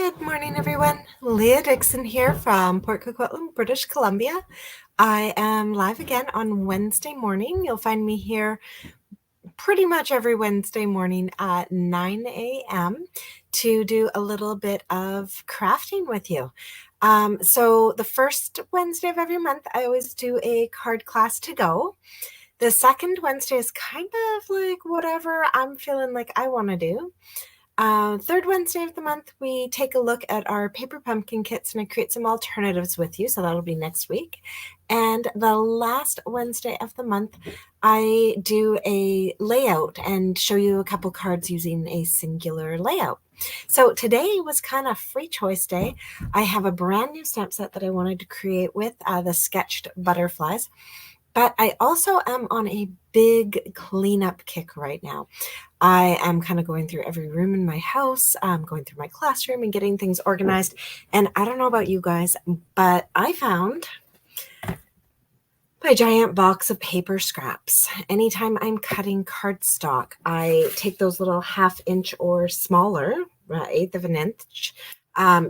Good morning, everyone. Leah Dixon here from Port Coquitlam, British Columbia. I am live again on Wednesday morning. You'll find me here pretty much every Wednesday morning at 9 a.m. to do a little bit of crafting with you. So the first Wednesday of every month, I always do a card class to go. The second Wednesday is kind of like whatever I'm feeling like I want to do. Third Wednesday of the month, we take a look at our paper pumpkin kits and I create some alternatives with you. So that'll be next week. And the last Wednesday of the month, I do a layout and show you a couple cards using a singular layout. So today was kind of free choice day. I have a brand new stamp set that I wanted to create with the sketched butterflies. But I also am on a big cleanup kick right now. I am kind of going through every room in my house, going through my classroom and getting things organized. And I don't know about you guys, but I found my giant box of paper scraps. Anytime I'm cutting cardstock, I take those little 1/2 inch or smaller, 1/8 of an inch,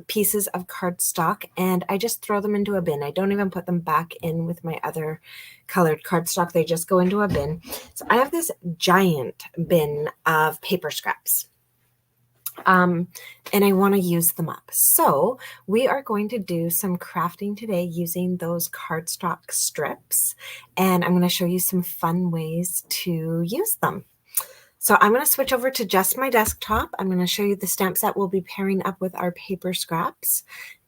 pieces of cardstock, and I just throw them into a bin. I don't even put them back in with my other colored cardstock. They just go into a bin. So I have this giant bin of paper scraps. And I want to use them up. So we are going to do some crafting today using those cardstock strips, and I'm going to show you some fun ways to use them. So I'm going to switch over to just my desktop. I'm going to show you the stamp set we'll be pairing up with our paper scraps,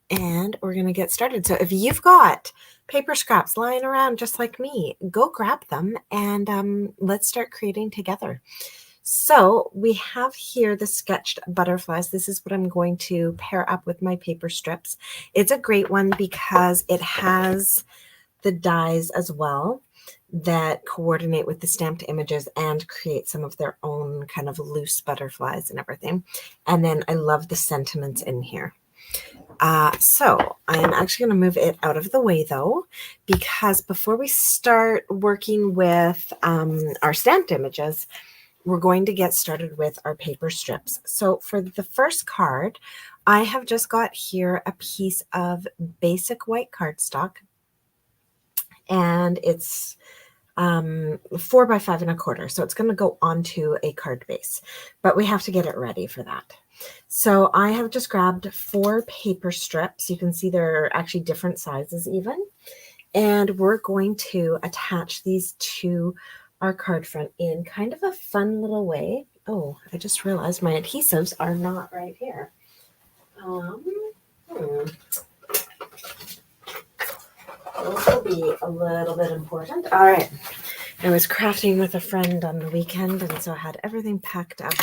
and we're going to get started. So if you've got paper scraps lying around just like me, go grab them and let's start creating together. So we have here the sketched butterflies. This is what I'm going to pair up with my paper strips. It's a great one because it has the dies as well that coordinate with the stamped images and create some of their own kind of loose butterflies and everything. And then I love the sentiments in here. So I am actually going to move it out of the way though, because before we start working with our stamped images, we're going to get started with our paper strips. So for the first card, I have just got here a piece of basic white cardstock, and it's 4 by 5 1/4. So it's going to go onto a card base, but we have to get it ready for that. So I have just grabbed 4 paper strips. You can see they're actually different sizes even. And we're going to attach these to our card front in kind of a fun little way. Oh, I just realized my adhesives are not right here. Those will be a little bit important. All right. I was crafting with a friend on the weekend, and so I had everything packed up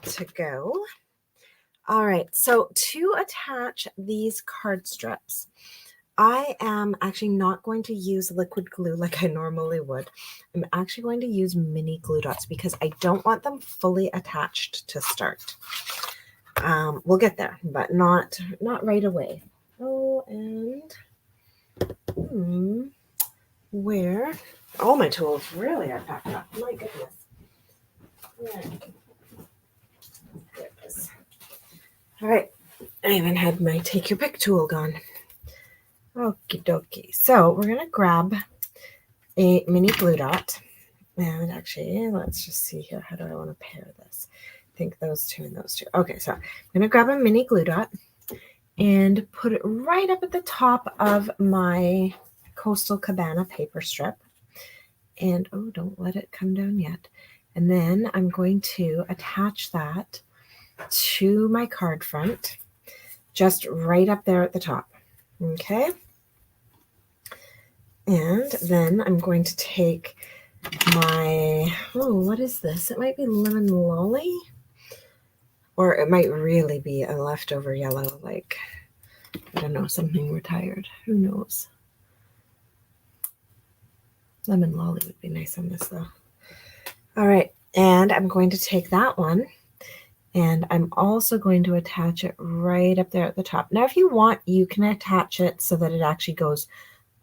to go. All right. So to attach these card strips, I am actually not going to use liquid glue like I normally would. I'm actually going to use mini glue dots because I don't want them fully attached to start. We'll get there, but not right away. Oh, and where all my tools really are packed up. My goodness. Right. There it is. All right. I even had my take your pick tool gone. Okie dokie. So we're going to grab a mini glue dot. And actually, let's just see here. How do I want to pair this? I think those two and those two. Okay, so I'm going to grab a mini glue dot and put it right up at the top of my Coastal Cabana paper strip. And oh, don't let it come down yet. And then I'm going to attach that to my card front, just right up there at the top. Okay. And then I'm going to take my, what is this? It might be lemon lolly, or it might really be a leftover yellow, like, I don't know, something retired. Who knows? Lemon lolly would be nice on this though. All right. And I'm going to take that one, and I'm also going to attach it right up there at the top. Now, if you want, you can attach it so that it actually goes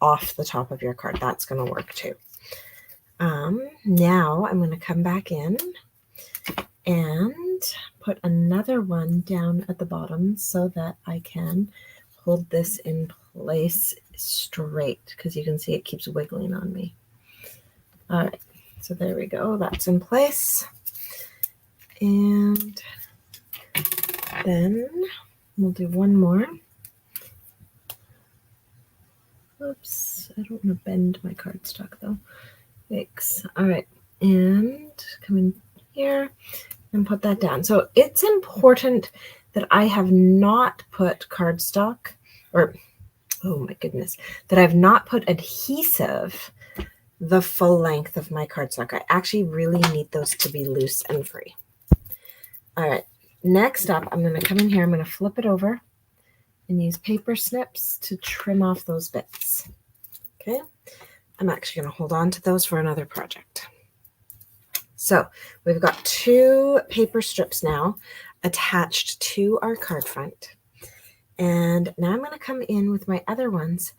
off the top of your card. That's going to work too. Now I'm going to come back in and put another one down at the bottom so that I can hold this in place straight, because you can see it keeps wiggling on me. All right, so there we go. That's in place. And then we'll do one more. Oops, I don't want to bend my cardstock though. Yikes. All right, and come in here and put that down. So it's important that I have not put cardstock, or oh my goodness, that I've not put adhesive the full length of my cardstock. I actually really need those to be loose and free. All right, next up, I'm going to come in here, I'm going to flip it over and use paper snips to trim off those bits. Okay, I'm actually going to hold on to those for another project. So we've got 2 paper strips now attached to our card front. And now I'm going to come in with my other ones,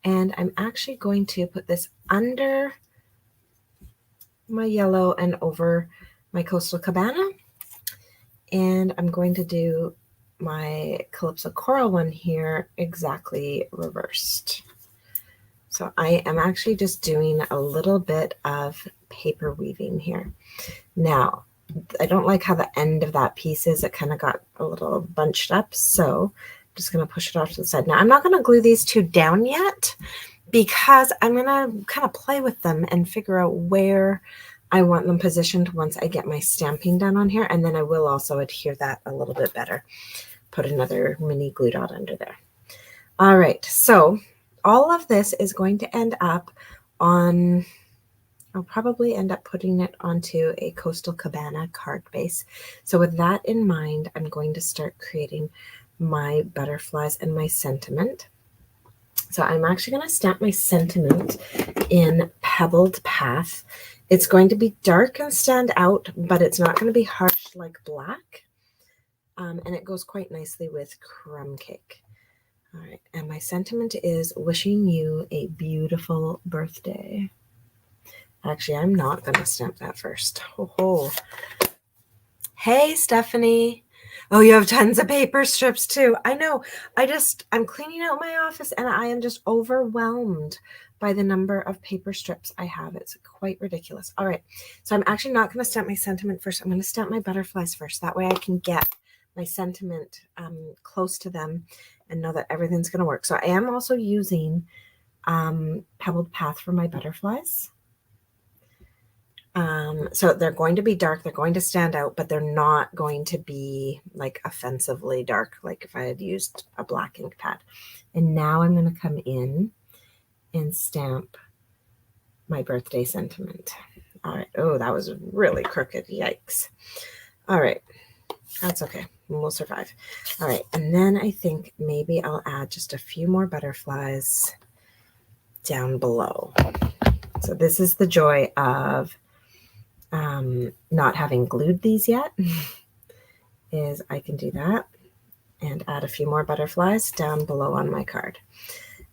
and I'm actually going to put this under my yellow and over my Coastal Cabana. And I'm going to do my Calypso Coral one here exactly reversed. So I am actually just doing a little bit of paper weaving here. Now, I don't like how the end of that piece is. It kind of got a little bunched up. So I'm just going to push it off to the side. Now, I'm not going to glue these 2 down yet, because I'm going to kind of play with them and figure out where I want them positioned once I get my stamping done on here. And then I will also adhere that a little bit better. Put another mini glue dot under there. All right, so all of this is going to end up on, I'll probably end up putting it onto a Coastal Cabana card base. So with that in mind, I'm going to start creating my butterflies and my sentiment. So I'm actually going to stamp my sentiment in Pebbled Path. It's going to be dark and stand out, but it's not going to be harsh like black. And it goes quite nicely with crumb cake. All right, and my sentiment is wishing you a beautiful birthday. Actually, I'm not going to stamp that first. Oh. Hey, Stephanie. Oh, you have tons of paper strips too. I know. I'm cleaning out my office and I am just overwhelmed by the number of paper strips I have. It's quite ridiculous. All right, so I'm actually not going to stamp my sentiment first. I'm going to stamp my butterflies first. That way I can get my sentiment close to them and know that everything's going to work. So I am also using Pebbled Path for my butterflies. So they're going to be dark, they're going to stand out, but they're not going to be like offensively dark, like if I had used a black ink pad. And now I'm going to come in and stamp my birthday sentiment. All right. Oh, that was really crooked. Yikes. All right. That's okay. We'll survive. All right. And then I think maybe I'll add just a few more butterflies down below. So this is the joy of not having glued these yet, is I can do that and add a few more butterflies down below on my card.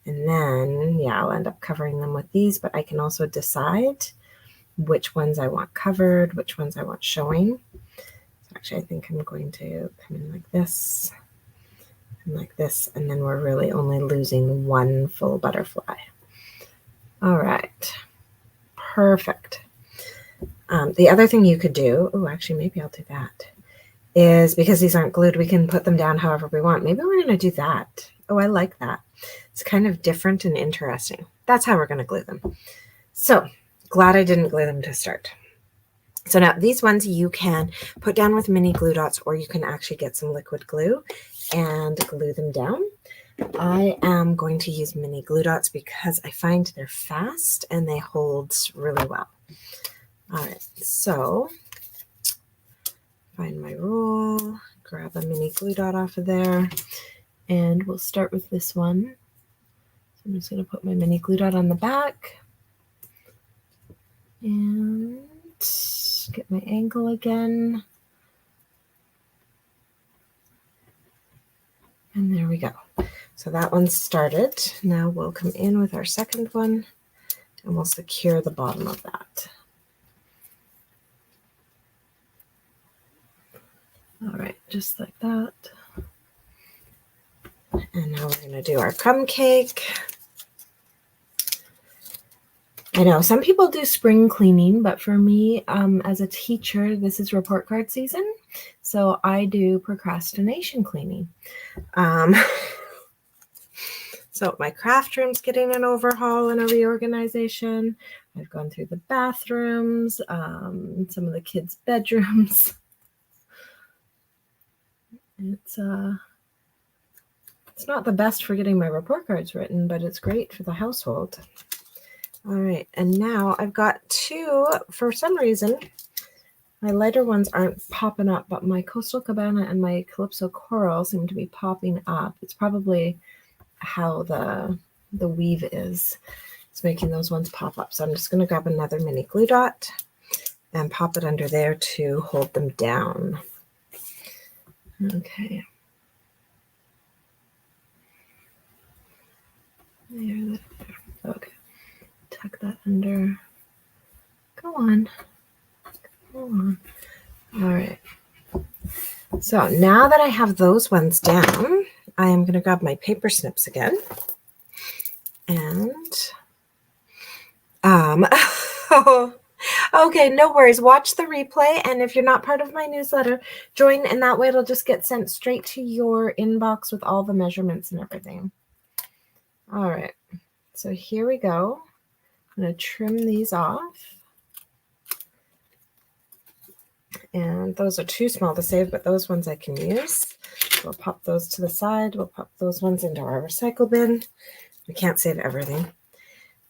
And then, yeah, I'll end up covering them with these, but I can also decide which ones I want covered, which ones I want showing. So actually, I think I'm going to come in like this and like this, and then we're really only losing one full butterfly. All right, perfect. The other thing you could do, oh, actually, maybe I'll do that, is because these aren't glued, we can put them down however we want. Maybe we're going to do that. Oh, I like that. It's kind of different and interesting. That's how we're going to glue them. So glad I didn't glue them to start. So now these ones you can put down with mini glue dots, or you can actually get some liquid glue and glue them down. I am going to use mini glue dots because I find they're fast and they hold really well. All right, so find my roll, grab a mini glue dot off of there, and we'll start with this one. So I'm just going to put my mini glue dot on the back and get my angle again. And there we go. So that one's started. Now we'll come in with our second one and we'll secure the bottom of that. All right. just like that. And now we're going to do our crumb cake. I know some people do spring cleaning, but for me, as a teacher, this is report card season. So I do procrastination cleaning. So my craft room's getting an overhaul and a reorganization. I've gone through the bathrooms, some of the kids' bedrooms. It's not the best for getting my report cards written, but it's great for the household. All right, and now I've got two, for some reason, my lighter ones aren't popping up, but my Coastal Cabana and my Calypso Coral seem to be popping up. It's probably how the weave is. It's making those ones pop up. So I'm just going to grab another mini glue dot and pop it under there to hold them down. Okay. There. Okay. Tuck that under. Go on. Go on. All right. So now that I have those ones down, I am going to grab my paper snips again. And okay, no worries. Watch the replay, and if you're not part of my newsletter, join, and that way it'll just get sent straight to your inbox with all the measurements and everything. All right, so here we go. I'm going to trim these off. And those are too small to save, but those ones I can use. We'll pop those to the side. We'll pop those ones into our recycle bin. We can't save everything.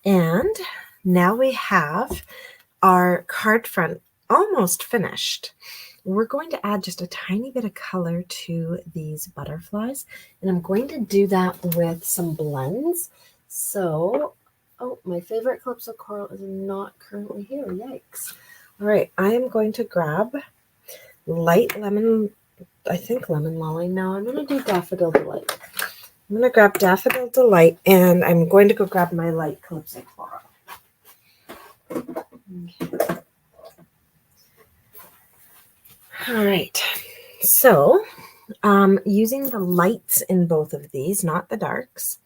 And now we have our card front almost finished. We're going to add just a tiny bit of color to these butterflies, and I'm going to do that with some blends. So, oh, my favorite Calypso Coral is not currently here. Yikes. All right, I am going to grab light lemon, I think lemon lolly. No, I'm going to do Daffodil Delight. I'm going to grab Daffodil Delight, and I'm going to go grab my light Calypso Coral. Okay. All right, so using the lights in both of these, not the darks,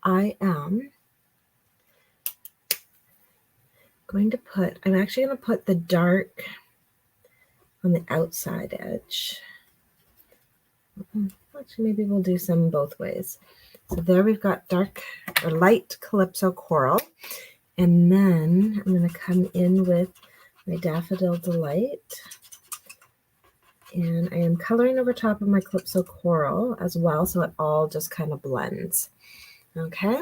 I am going to put, I'm actually going to put the dark on the outside edge. Actually, maybe we'll do some both ways. So there we've got dark or light Calypso Coral. And then I'm going to come in with my Daffodil Delight. And I am coloring over top of my Calypso Coral as well, so it all just kind of blends. Okay.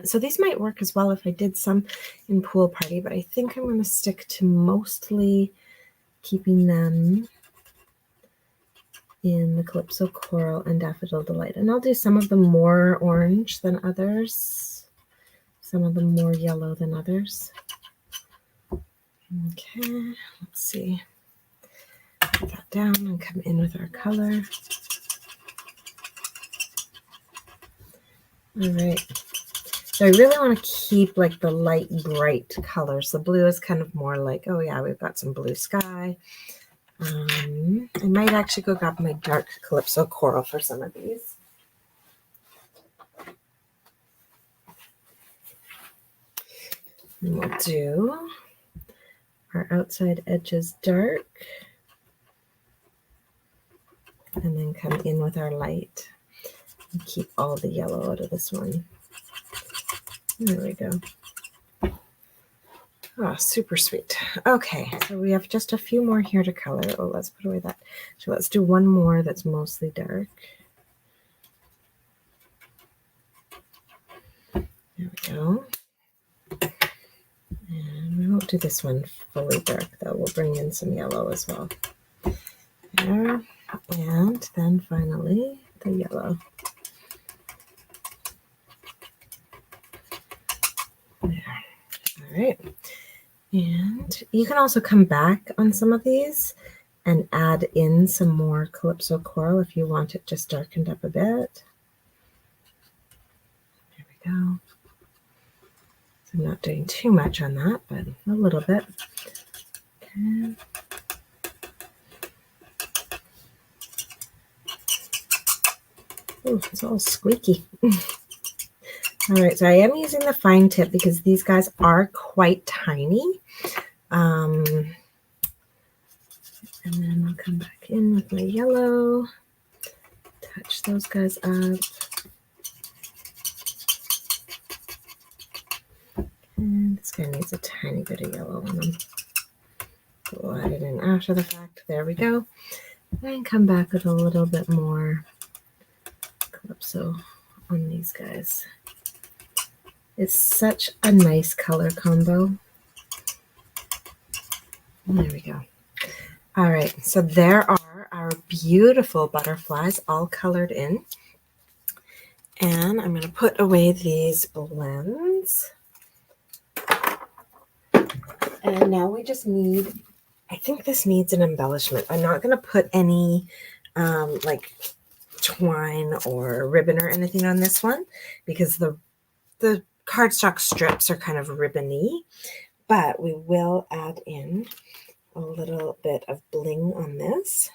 So these might work as well if I did some in Pool Party, but I think I'm going to stick to mostly keeping them in the Calypso Coral and Daffodil Delight. And I'll do some of them more orange than others, some of them more yellow than others. Okay, let's see. Put that down and come in with our color. All right. So I really want to keep like the light, bright colors. The blue is kind of more like, oh yeah, we've got some blue sky. I might actually go grab my dark Calypso Coral for some of these. And we'll do our outside edges dark. And then come in with our light. And keep all the yellow out of this one. There we go. Oh, super sweet. Okay, so we have just a few more here to color. Oh, let's put away that. So let's do one more that's mostly dark. There we go. And we won't do this one fully dark, though. We'll bring in some yellow as well. There. And then finally, the yellow. There. All right. And you can also come back on some of these and add in some more Calypso Coral if you want it just darkened up a bit. There we go. So I'm not doing too much on that, but a little bit. Okay. Oh, it's all squeaky. All right, so I am using the fine tip because these guys are quite tiny. And then I'll come back in with my yellow, touch those guys up. And this guy needs a tiny bit of yellow on him. We'll add it in after the fact. There we go. And come back with a little bit more calypso on these guys. It's such a nice color combo. There we go. All right, so there are our beautiful butterflies all colored in. And I'm going to put away these blends. And now we just need, I think this needs an embellishment. I'm not going to put any like twine or ribbon or anything on this one because the cardstock strips are kind of ribbony, but we will add in a little bit of bling on this.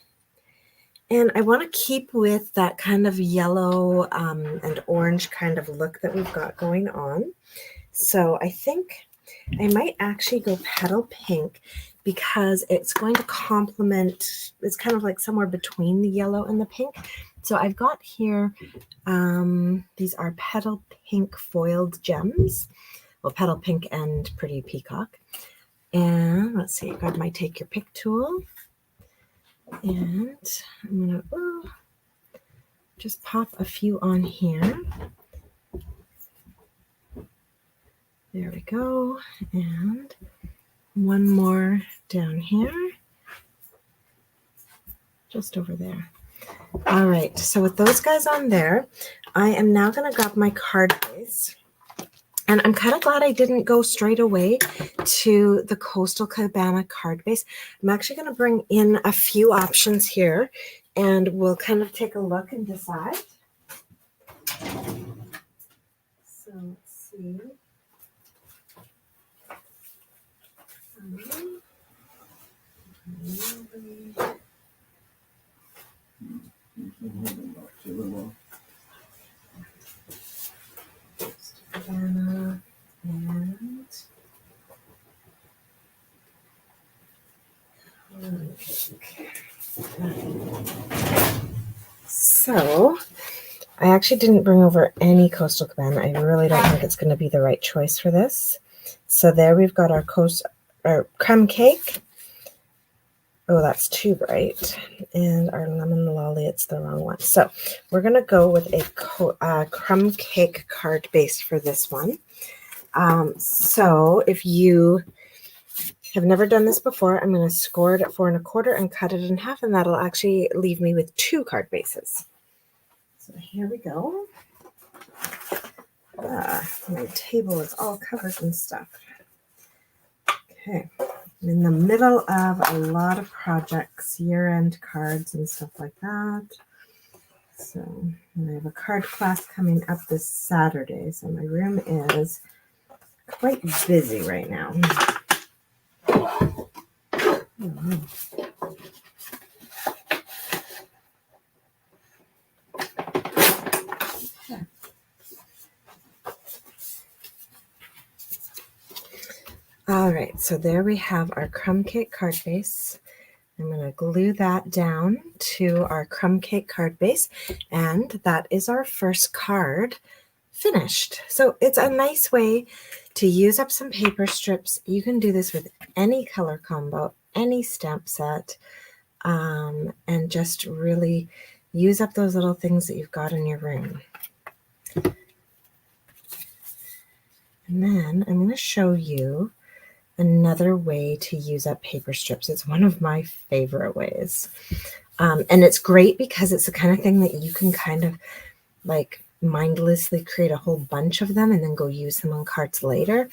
And I want to keep with that kind of yellow and orange kind of look that we've got going on. So I think I might actually go petal pink because it's going to complement, it's kind of like somewhere between the yellow and the pink. So I've got here, these are petal pink foiled gems. Well, petal pink and pretty peacock. And let's see, grab my take your pick tool. And I'm going to just pop a few on here. There we go. And one more down here. Just over there. All right, so with those guys on there, I am now going to grab my card base. And I'm kind of glad I didn't go straight away to the Coastal Cabana card base. I'm actually going to bring in a few options here, and we'll kind of take a look and decide. So let's see. Cabana and so I actually didn't bring over any Coastal Cabana. I really don't think it's going to be the right choice for this. So there we've got our crumb cake. Oh, that's too bright. And our lemon lolly, it's the wrong one. So we're going to go with a crumb cake card base for this one. So if you have never done this before, I'm going to score it at 4 1/4 and cut it in half, and that'll actually leave me with 2 card bases. So here we go. My table is all covered in stuff. Okay. I'm in the middle of a lot of projects, year-end cards and stuff like that. So I have a card class coming up this Saturday, so my room is quite busy right now. All right, so there we have our crumb cake card base. I'm going to glue that down to our crumb cake card base, and that is our first card finished. So it's a nice way to use up some paper strips. You can do this with any color combo, any stamp set, and just really use up those little things that you've got in your room. And then I'm going to show you another way to use up paper strips. It's one of my favorite ways. And it's great because it's the kind of thing that you can kind of like mindlessly create a whole bunch of them and then go use them on cards later.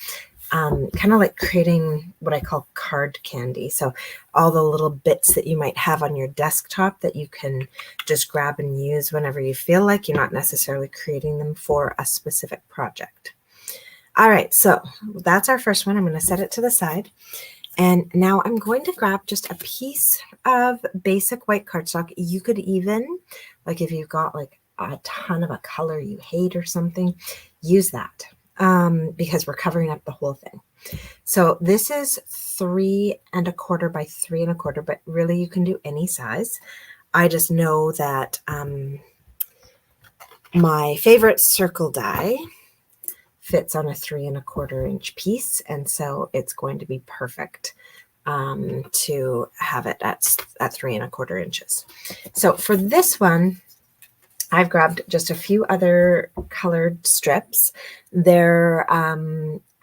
Kind of like creating what I call card candy. So all the little bits that you might have on your desktop that you can just grab and use whenever you feel like. You're not necessarily creating them for a specific project. All right, so that's our first one. I'm going to set it to the side. And now I'm going to grab just a piece of basic white cardstock. You could even, like if you've got like a ton of a color you hate or something, use that because we're covering up the whole thing. So this is 3 1/4 by 3 1/4, but really you can do any size. I just know that my favorite circle die fits on a 3 1/4 inch piece, and so it's going to be perfect to have it at 3 1/4 inches. So for this one, I've grabbed just a few other colored strips. They're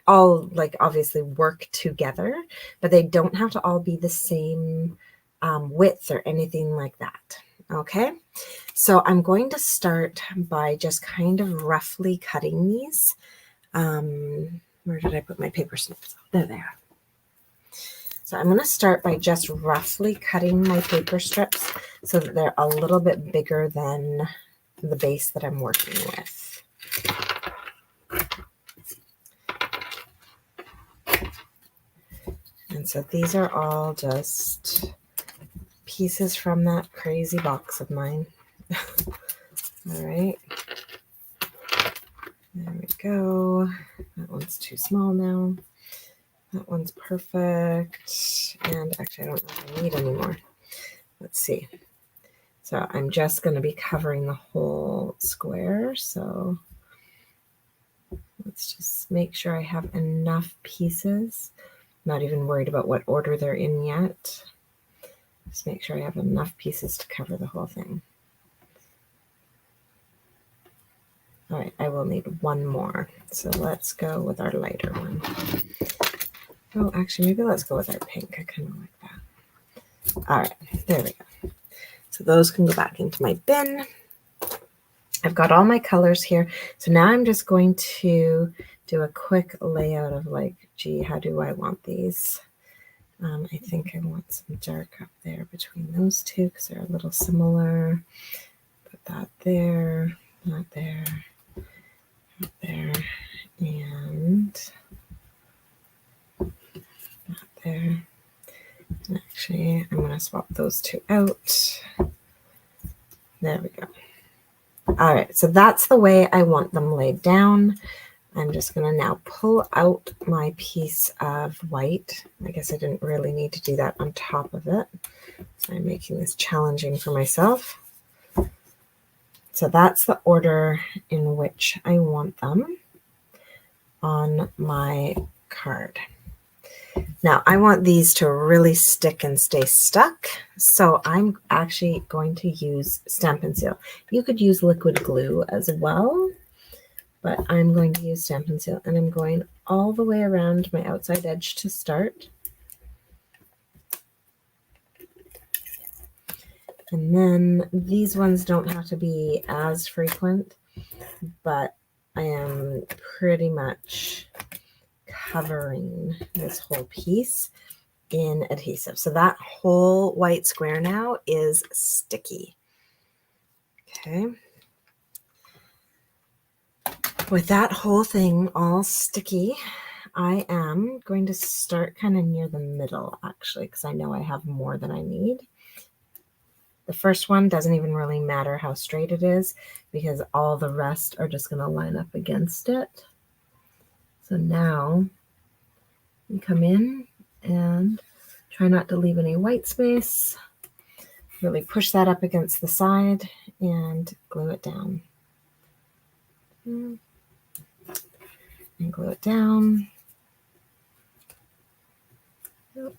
all like obviously work together, but they don't have to all be the same width or anything like that. Okay, so I'm going to start by just kind of roughly cutting these. Where did I put my paper snips? There they are. So I'm going to start by just roughly cutting my paper strips so that they're a little bit bigger than the base that I'm working with. And so these are all just pieces from that crazy box of mine. All right. There we go. That one's too small now. That one's perfect. And actually, I don't know if I need any more. Let's see. So I'm just going to be covering the whole square. So let's just make sure I have enough pieces. I'm not even worried about what order they're in yet. Just make sure I have enough pieces to cover the whole thing. All right, I will need one more. So let's go with our lighter one. Oh, actually, maybe let's go with our pink. I kind of like that. All right, there we go. So those can go back into my bin. I've got all my colors here. So now I'm just going to do a quick layout of like, gee, how do I want these? I think I want some dark up there between those two because they're a little similar. Put that there, not there, not there, and not there. And actually, I'm going to swap those two out. There we go. All right, so that's the way I want them laid down. I'm just going to now pull out my piece of white. I guess I didn't really need to do that on top of it. So I'm making this challenging for myself. So that's the order in which I want them on my card. Now I want these to really stick and stay stuck. So I'm actually going to use Stampin' Seal. You could use liquid glue as well, but I'm going to use Stampin' Seal, and I'm going all the way around my outside edge to start. And then these ones don't have to be as frequent, but I am pretty much covering this whole piece in adhesive. So that whole white square now is sticky. Okay. With that whole thing all sticky, I am going to start kind of near the middle, actually, because I know I have more than I need. The first one doesn't even really matter how straight it is because all the rest are just going to line up against it. So now you come in and try not to leave any white space. Really push that up against the side and glue it down. And glue it down. So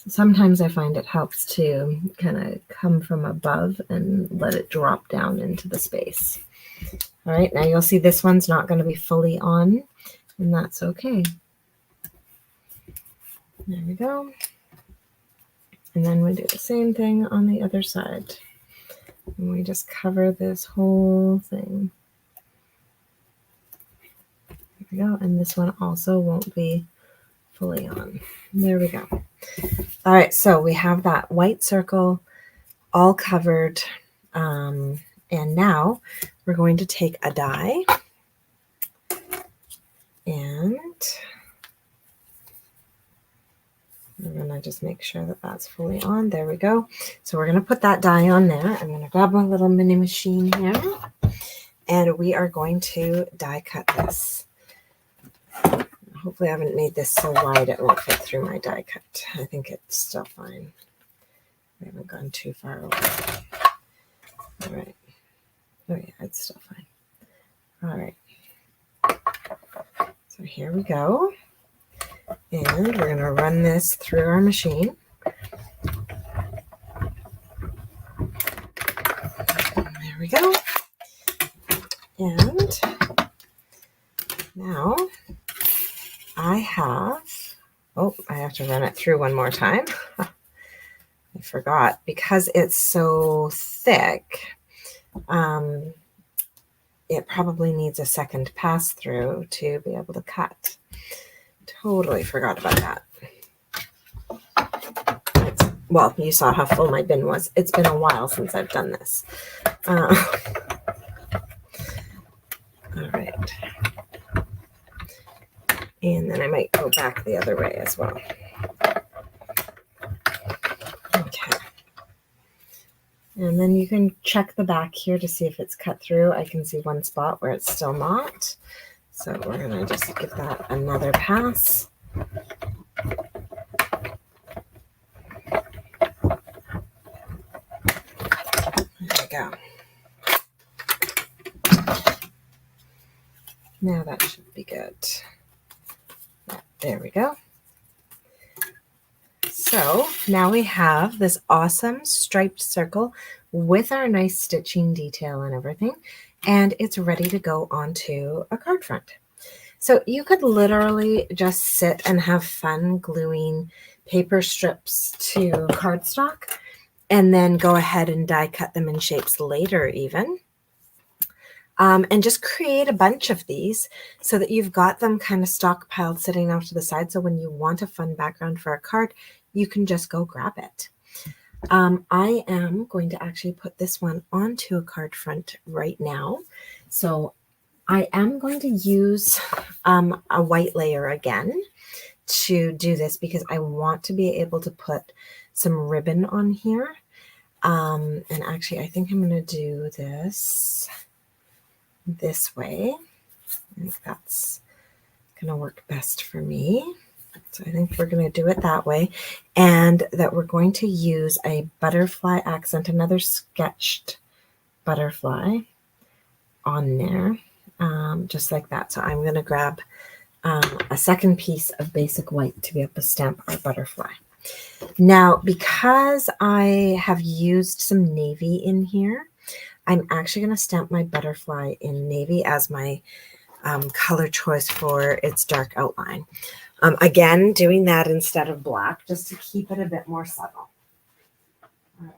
sometimes I find it helps to kind of come from above and let it drop down into the space. All right, now you'll see this one's not going to be fully on, and that's okay. There we go. And then we do the same thing on the other side. And we just cover this whole thing. There we go. And this one also won't be fully on. There we go. All right, so we have that white circle all covered. And now we're going to take a die and I'm going to just make sure that that's fully on. There we go. So we're going to put that die on there. I'm going to grab my little mini machine here, and we are going to die cut this. Hopefully I haven't made this so wide it won't fit through my die cut. I think it's still fine. We haven't gone too far away. All right. Oh yeah, it's still fine. All right. So here we go. And we're going to run this through our machine. There we go. And now I have to run it through one more time. I forgot, because it's so thick. It probably needs a second pass through to be able to cut. Totally forgot about that. Well, you saw how full my bin was. It's been a while since I've done this. All right. And then I might go back the other way as well. Okay. And then you can check the back here to see if it's cut through. I can see one spot where it's still not. So we're going to just give that another pass. There we go. Now that should be good. There we go. So now we have this awesome striped circle with our nice stitching detail and everything, and it's ready to go onto a card front. So you could literally just sit and have fun gluing paper strips to cardstock and then go ahead and die cut them in shapes later even. And just create a bunch of these so that you've got them kind of stockpiled sitting off to the side. So when you want a fun background for a card, you can just go grab it. I am going to actually put this one onto a card front right now. So I am going to use a white layer again to do this because I want to be able to put some ribbon on here. And actually, I think I'm going to do this way. I think that's going to work best for me. So I think we're going to do it that way, and that we're going to use a butterfly accent, another sketched butterfly on there, just like that. So I'm going to grab a second piece of basic white to be able to stamp our butterfly. Now, because I have used some navy in here, I'm actually going to stamp my butterfly in navy as my color choice for its dark outline. Again, doing that instead of black, just to keep it a bit more subtle. All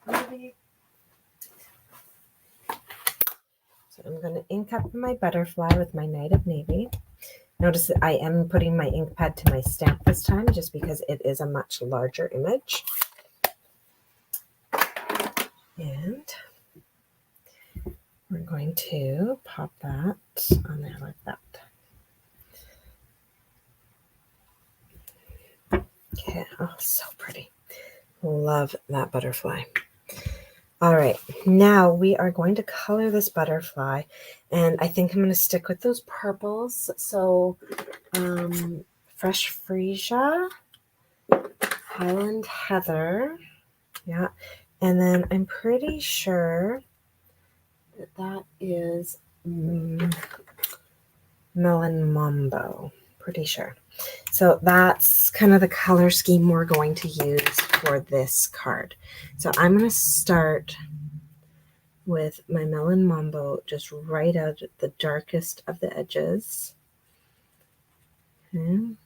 right, so I'm going to ink up my butterfly with my Night of Navy. Notice that I am putting my ink pad to my stamp this time, just because it is a much larger image. And we're going to pop that on there like that. Okay, oh, so pretty. Love that butterfly. All right, now we are going to color this butterfly, and I think I'm going to stick with those purples. So Fresh Freesia, Highland Heather, yeah, and then I'm pretty sure that is Melon Mambo, pretty sure. So that's kind of the color scheme we're going to use for this card. So I'm going to start with my Melon Mambo just right out at the darkest of the edges. Okay.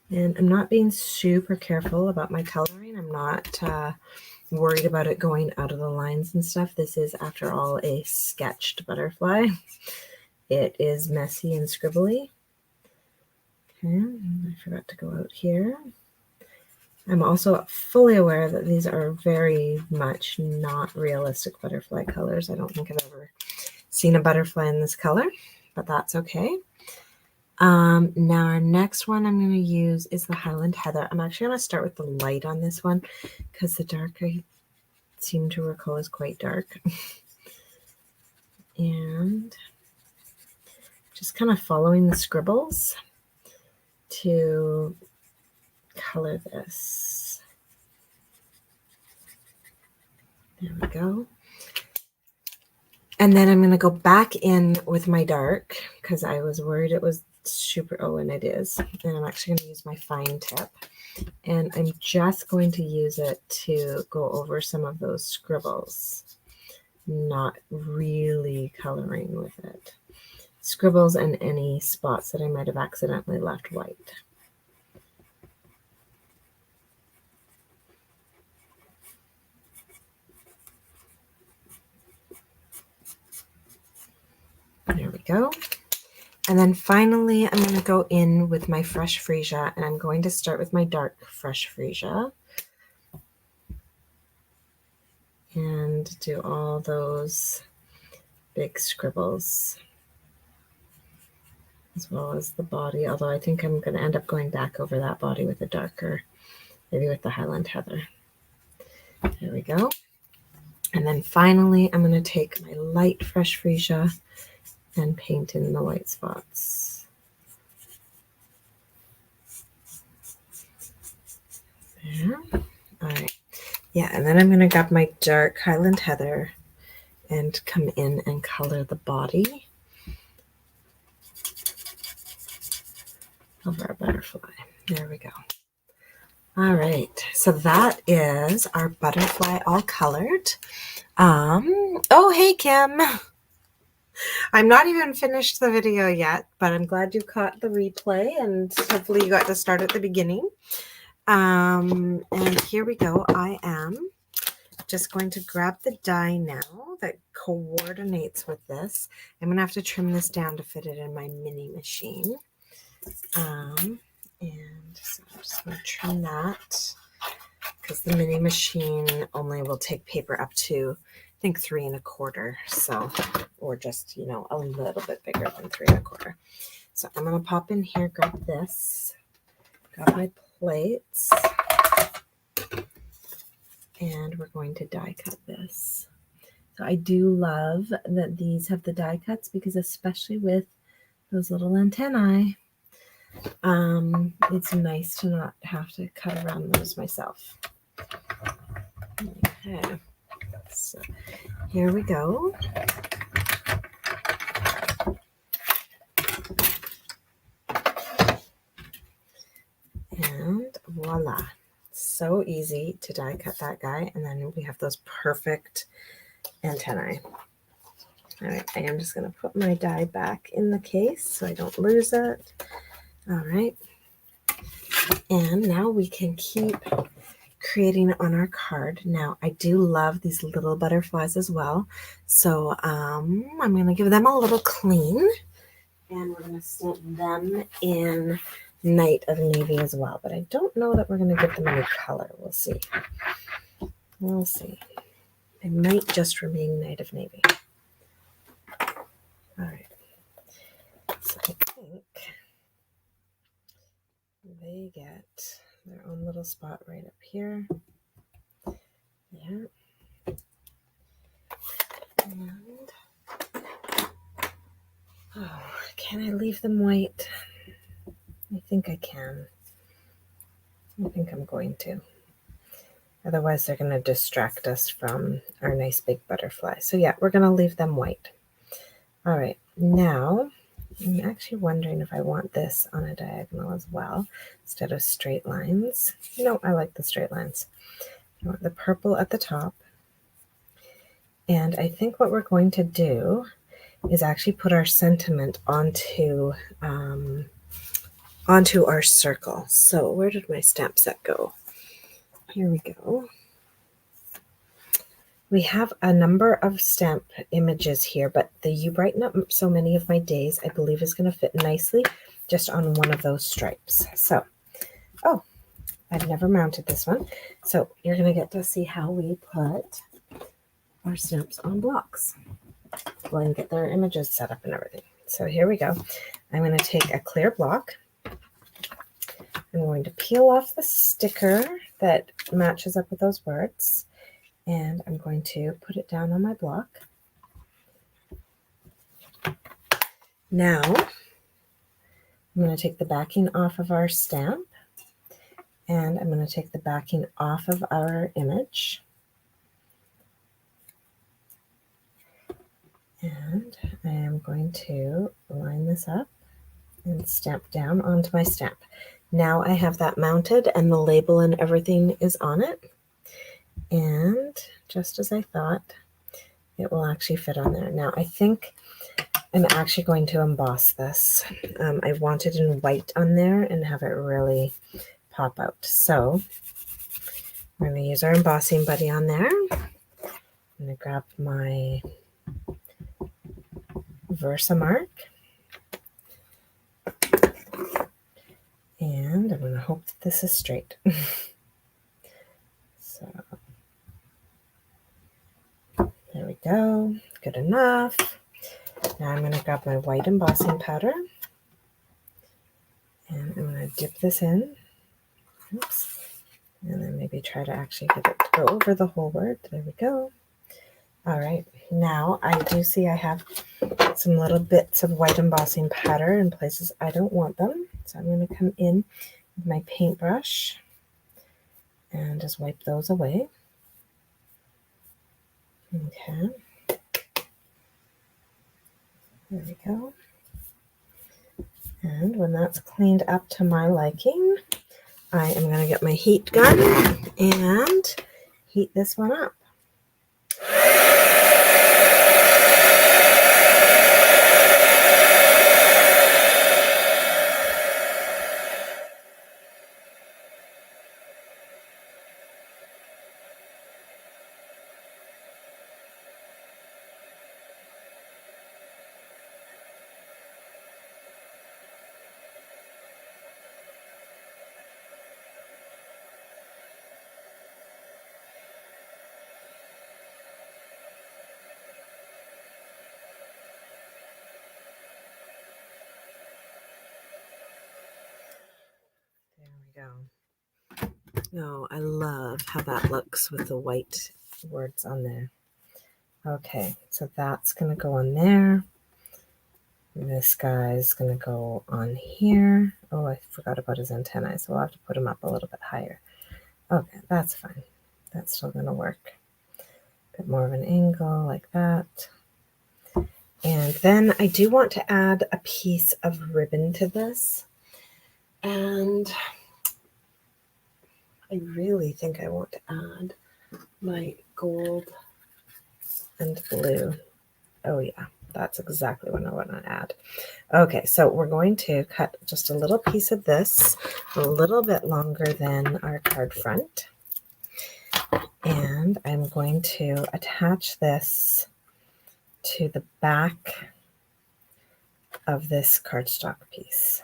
And I'm not being super careful about my coloring. I'm not worried about it going out of the lines and stuff. This is, after all, a sketched butterfly. It is messy and scribbly. Okay, I forgot to go out here. I'm also fully aware that these are very much not realistic butterfly colors. I don't think I've ever seen a butterfly in this color. but that's okay. Now our next one I'm going to use is the Highland Heather. I'm actually going to start with the light on this one because the dark I seem to recall is quite dark. And just kind of following the scribbles to color this. There we go. And then I'm going to go back in with my dark because I was worried it was super, oh, and it is. And I'm actually going to use my fine tip. And I'm just going to use it to go over some of those scribbles, not really coloring with it. Scribbles and any spots that I might have accidentally left white. There we go. And then finally, I'm going to go in with my fresh freesia, and I'm going to start with my dark fresh freesia and do all those big scribbles as well as the body, although I think I'm going to end up going back over that body with a darker, maybe with the Highland Heather. There we go. And then finally, I'm going to take my light fresh freesia and paint in the white spots. There. All right. Yeah, and then I'm going to grab my dark Highland Heather and come in and color the body of our butterfly. There we go. All right, so that is our butterfly all colored. Oh, hey, Kim. I'm not even finished the video yet, but I'm glad you caught the replay and hopefully you got to start at the beginning. And here we go. I am just going to grab the die now that coordinates with this. I'm going to have to trim this down to fit it in my mini machine. And so I'm just going to trim that because the mini machine only will take paper up to, I think, 3 1/4. So, or just, you know, a little bit bigger than 3 1/4. So I'm going to pop in here, grab this, grab my plates, and we're going to die cut this. So I do love that these have the die cuts because especially with those little antennae, it's nice to not have to cut around those myself. Okay, so here we go. And voila, so easy to die cut that guy. And then we have those perfect antennae. All right, I am just going to put my die back in the case so I don't lose it. All right, and now we can keep creating on our card. Now, I do love these little butterflies as well, so I'm going to give them a little clean, and we're going to stamp them in Night of Navy as well, but I don't know that we're going to give them any color. We'll see. We'll see. It might just remain Night of Navy. All right, so I think they get their own little spot right up here. Yeah. And oh, can I leave them white? I think I can. I think I'm going to. Otherwise, they're going to distract us from our nice big butterfly. So yeah, we're going to leave them white. All right, now I'm actually wondering if I want this on a diagonal as well, instead of straight lines. No, I like the straight lines. I want the purple at the top. And I think what we're going to do is actually put our sentiment onto our circle. So where did my stamp set go? Here we go. We have a number of stamp images here, but the You Brighten Up So Many of My Days, I believe, is going to fit nicely just on one of those stripes. So, oh, I've never mounted this one. So you're going to get to see how we put our stamps on blocks. We'll get their images set up and everything. so here we go. I'm going to take a clear block. I'm going to peel off the sticker that matches up with those words, and I'm going to put it down on my block. Now, I'm going to take the backing off of our stamp, and I'm going to take the backing off of our image. And I am going to line this up and stamp down onto my stamp. Now I have that mounted and the label and everything is on it. And just as I thought, it will actually fit on there. Now I think I'm actually going to emboss this. I want it in white on there and have it really pop out. So we're going to use our embossing buddy on there. I'm going to grab my Versamark. And I'm going to hope that this is straight. So there we go. Good enough. Now I'm going to grab my white embossing powder. And I'm going to dip this in. Oops. And then maybe try to actually get it to go over the whole word. There we go. All right. Now I do see I have some little bits of white embossing powder in places I don't want them. So I'm going to come in with my paintbrush and just wipe those away. Okay. There we go. And when that's cleaned up to my liking, I am going to get my heat gun and heat this one up. There we go. Oh, I love how that looks with the white words on there. Okay, so that's going to go on there. This guy's going to go on here. Oh, I forgot about his antennae, so I'll have to put him up a little bit higher. Okay, that's fine. That's still going to work. A bit more of an angle like that. And then I do want to add a piece of ribbon to this. And I really think I want to add my gold and blue. Oh yeah, that's exactly what I want to add. Okay, so we're going to cut just a little piece of this, a little bit longer than our card front. And I'm going to attach this to the back of this cardstock piece.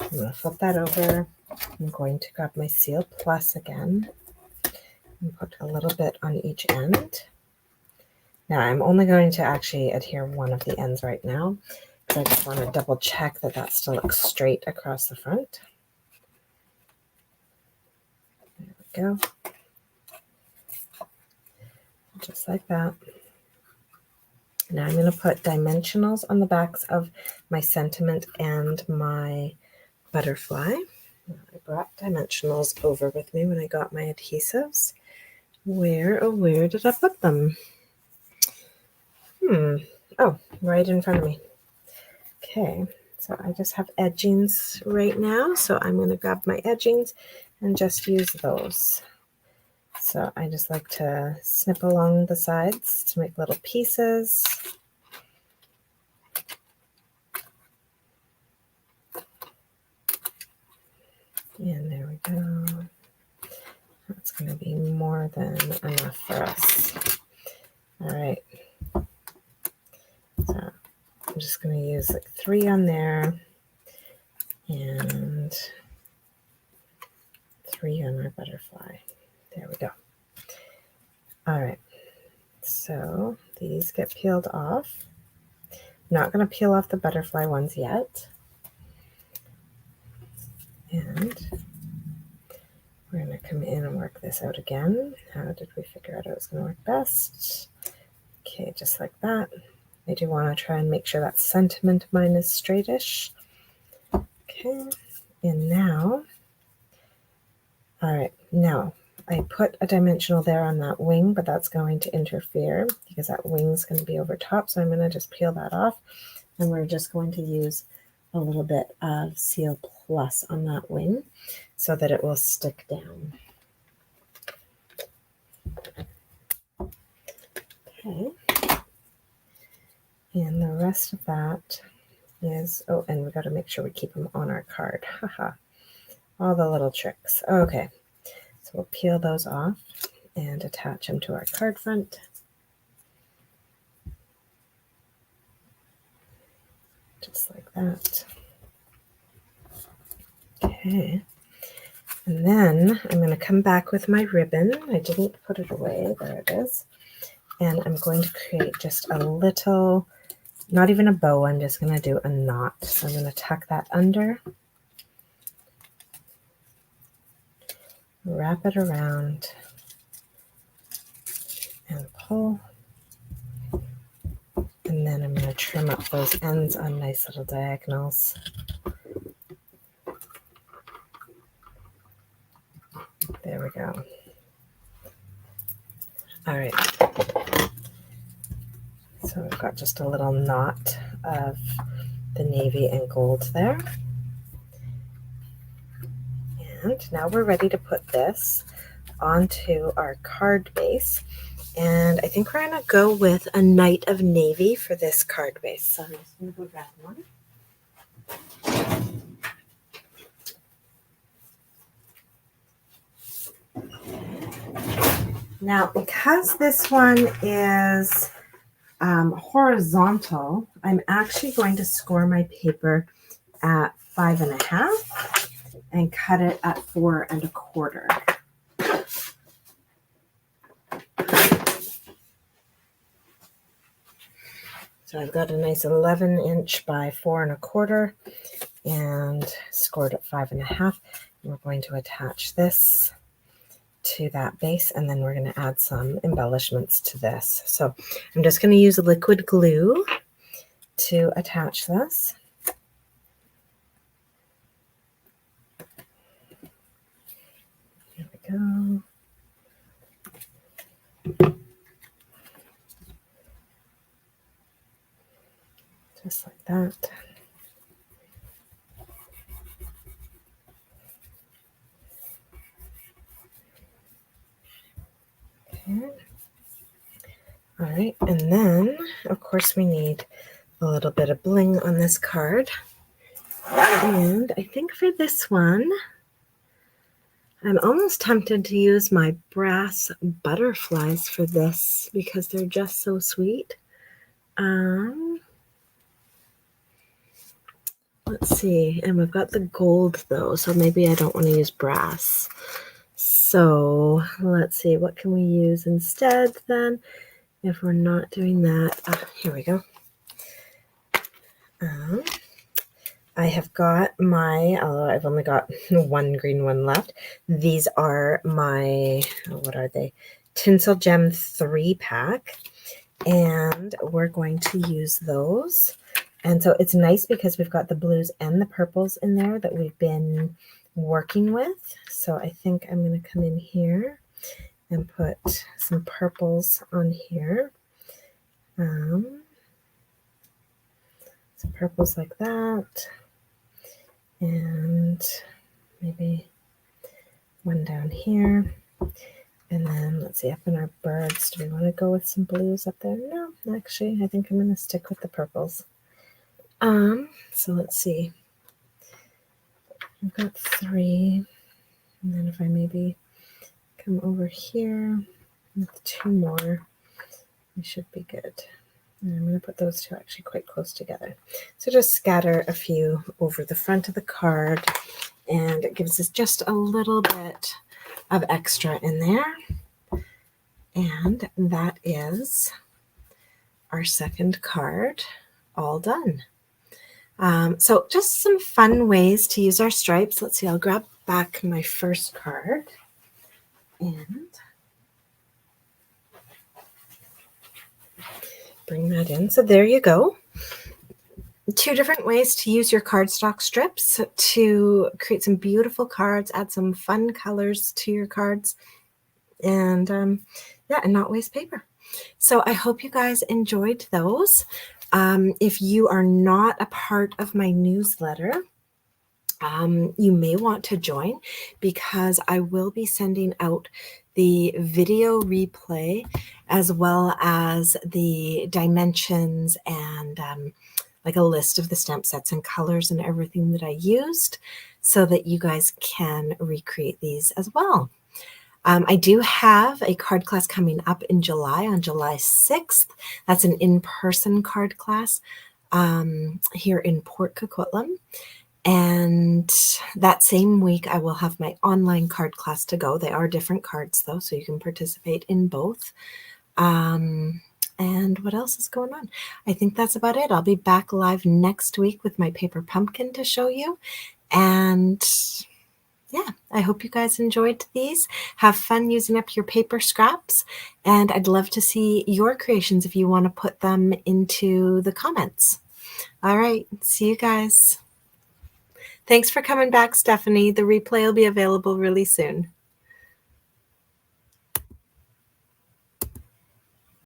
I'm going to flip that over. I'm going to grab my Seal Plus again and put a little bit on each end. Now I'm only going to actually adhere one of the ends right now because I just want to double check that that still looks straight across the front. There we go. Just like that. Now I'm going to put dimensionals on the backs of my sentiment and my butterfly. I brought dimensionals over with me when I got my adhesives. Where did I put them? Oh, right in front of me. Okay, so I just have edgings right now, so I'm going to grab my edgings and just use those. So I just like to snip along the sides to make little pieces. And there we go. That's going to be more than enough for us. All right. So I'm just going to use like 3 on there and 3 on our butterfly. There we go. All right. So these get peeled off. Not going to peel off the butterfly ones yet. And we're going to come in and work this out again. How did we figure out it was going to work best? Okay, just like that. I do want to try and make sure that sentiment of mine is straightish. Okay, and now, all right, now I put a dimensional there on that wing, but that's going to interfere because that wing's going to be over top. So I'm going to just peel that off, and we're just going to use a little bit of Seal Plus on that wing so that it will stick down. Okay. And the rest of that is, oh, and we got to make sure we keep them on our card. Haha. All the little tricks. Okay. So we'll peel those off and attach them to our card front. Just like that. Okay. And then I'm going to come back with my ribbon. I didn't put it away. There it is. And I'm going to create just a little, not even a bow, I'm just going to do a knot. So I'm going to tuck that under, wrap it around, and pull. And then I'm going to trim up those ends on nice little diagonals. There we go. All right. So we've got just a little knot of the navy and gold there. And now we're ready to put this onto our card base. And I think we're going to go with a Night of Navy for this card base. So I'm just going to go grab one. Now, because this one is horizontal, I'm actually going to score my paper at 5.5 and cut it at 4 1/4. So I've got a nice 11" by 4 1/4 and scored at 5.5. We're going to attach this to that base, and then we're going to add some embellishments to this. So I'm just going to use liquid glue to attach this. Here we go. Just like that. Okay. All right, and then of course we need a little bit of bling on this card. And I think for this one, I'm almost tempted to use my brass butterflies for this because they're just so sweet. Let's see, and we've got the gold though, so maybe I don't want to use brass. So let's see, what can we use instead then if we're not doing that? Here we go. I have got my, I've only got one green one left. These are my, what are they? Tinsel Gem 3-pack. And we're going to use those. And so it's nice because we've got the blues and the purples in there that we've been working with. So I think I'm going to come in here and put some purples on here. Some purples like that. And maybe one down here. And then let's see, up in our birds, do we want to go with some blues up there? No, actually, I think I'm going to stick with the purples. So let's see. I've got 3. And then if I maybe come over here with 2 more, we should be good. And I'm going to put those 2 actually quite close together. So just scatter a few over the front of the card, and it gives us just a little bit of extra in there. And that is our second card all done. So just some fun ways to use our stripes. Let's see, I'll grab back my first card and bring that in. So there you go. 2 different ways to use your cardstock strips to create some beautiful cards, add some fun colors to your cards, and yeah, and not waste paper. So I hope you guys enjoyed those. If you are not a part of my newsletter, you may want to join, because I will be sending out the video replay as well as the dimensions and like a list of the stamp sets and colors and everything that I used, so that you guys can recreate these as well. I do have a card class coming up in July, on July 6th. That's an in-person card class here in Port Coquitlam. And that same week, I will have my online card class to go. They are different cards, though, so you can participate in both. And what else is going on? I think that's about it. I'll be back live next week with my paper pumpkin to show you. And yeah, I hope you guys enjoyed these. Have fun using up your paper scraps. And I'd love to see your creations if you want to put them into the comments. All right, see you guys. Thanks for coming back, Stephanie. The replay will be available really soon.